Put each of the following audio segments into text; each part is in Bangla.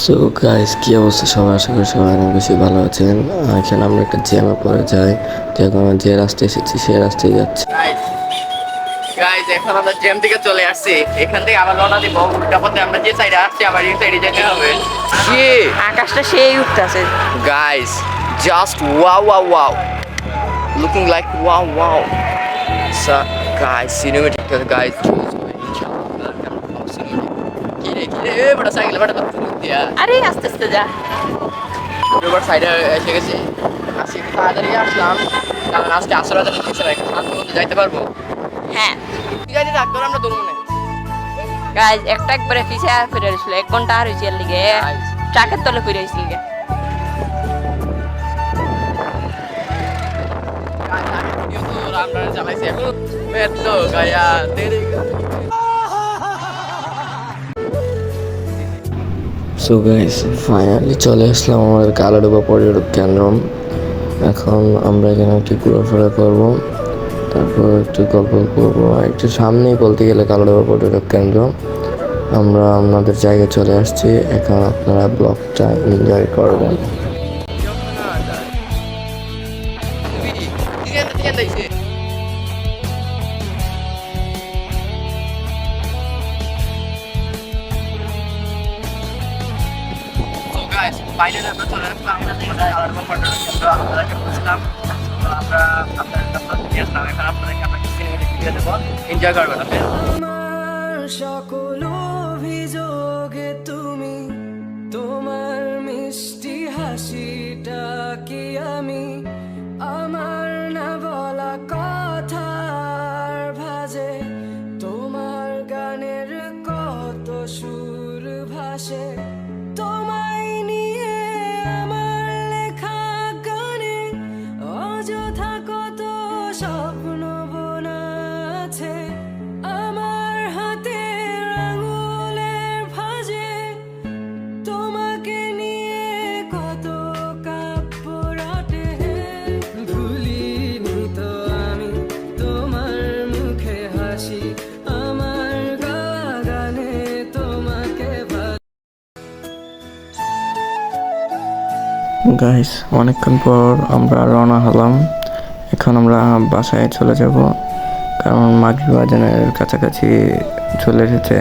সো গাইস, কি অবস্থা সবার? আশা করি সবাই অনেক বেশি ভালো আছেন। এখানে আমরা একটা জ্যামে পড়ে যাই, তো এখন আমরা যে রাস্তায় এসেছি সেই রাস্তায় যাচ্ছি। গাইস এখন আমরা জ্যাম থেকে চলে আসছি। এখান থেকে আবার রওনা দিব উল্টা পথে। আমরা যে সাইডে আসছি আবার এই সাইডে যেতে হবে। আকাশটা সেই উঠতেছে। Guys just wow wow wow, looking like wow wow. So guys cinematic guys, বড় সাইকেল বড় দিয়া আরে আস্তে আস্তে যা। রোবট সাইডে এসে গেছি। আসি তাড়াতাড়ি আসলাম, কারণ আজকে আসর রাতে কিছু নাই, শান্তি মতো যাইতে পারবো। হ্যাঁ ঠিক আছে, থাকতো আমরা দৌড় মনে। গাইজ একটা একবারে পিছিয়ে ফিরে আসছিল, 1 ঘন্টা আর হয়েছে এর লিগে ট্রাকের তলে ফিরে আসছিল। আমরা চালাইছি এখন তো গায়া দেরি। সো গাইস ফাইনালি চলে আসলাম আমাদের কালাডোবা পর্যটক কেন্দ্র। এখন আমরা এখানে একটু ঘোরাফেরা করবো, তারপর একটু গল্প করবো। একটু সামনেই বলতে গেলে কালাডোবা পর্যটক কেন্দ্র। আমরা আপনাদের জায়গায় চলে আসছি, এখন আপনারা ব্লগটা এনজয় করবেন। ফাইনালি আমরা চলে আসলাম কালাডোবা পর্যটক কেন্দ্র। আপনাদেরকে বলছিলাম আমরা আপনাদের আসলাম। এখন আপনাদেরকে আমরা কিছু সিনেমেটিক ভিডিও দেবো, এনজয় করবেন। সকল অভিযোগে তুমি, তোমার মিষ্টি হাসিটা কি আমি, আমার না বলা কথার ভাজে, তোমার গানের কত সুর ভাসে, তোমায় নিয়ে আমার লেখা গানে অযথা কত স্বপ্ন বোনা আছে, আমার হাতের আঙুলের ভাঁজে তোমাকে নিয়ে কত কাব্য রটে, ভুলিনি তো আমি তোমার মুখে হাসি, আমার গাওয়া গানে তোমাকে গাইস অনেকক্ষণ পর আমরা রওনা হলাম। এখন আমরা বাসায় চলে যাব, কারণ মাগরিব আজানের কাছাকাছি চলে এসেছে,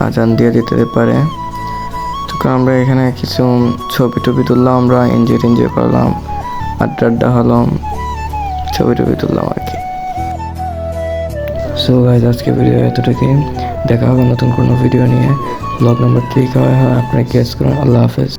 আজান দিয়ে দিতে পারে। তো আমরা এখানে কিছু ছবি টবি তুললাম, আমরা এনজয় করলাম, আড্ডা হলাম, ছবি টবি তুললাম আর কি। সো গাইস আজকে ভিডিও এতটুকুই, দেখা হবে নতুন কোনো ভিডিও নিয়ে। ব্লগ নাম্বার 3 হয় আপনারা গেস করুন। আল্লাহ হাফেজ।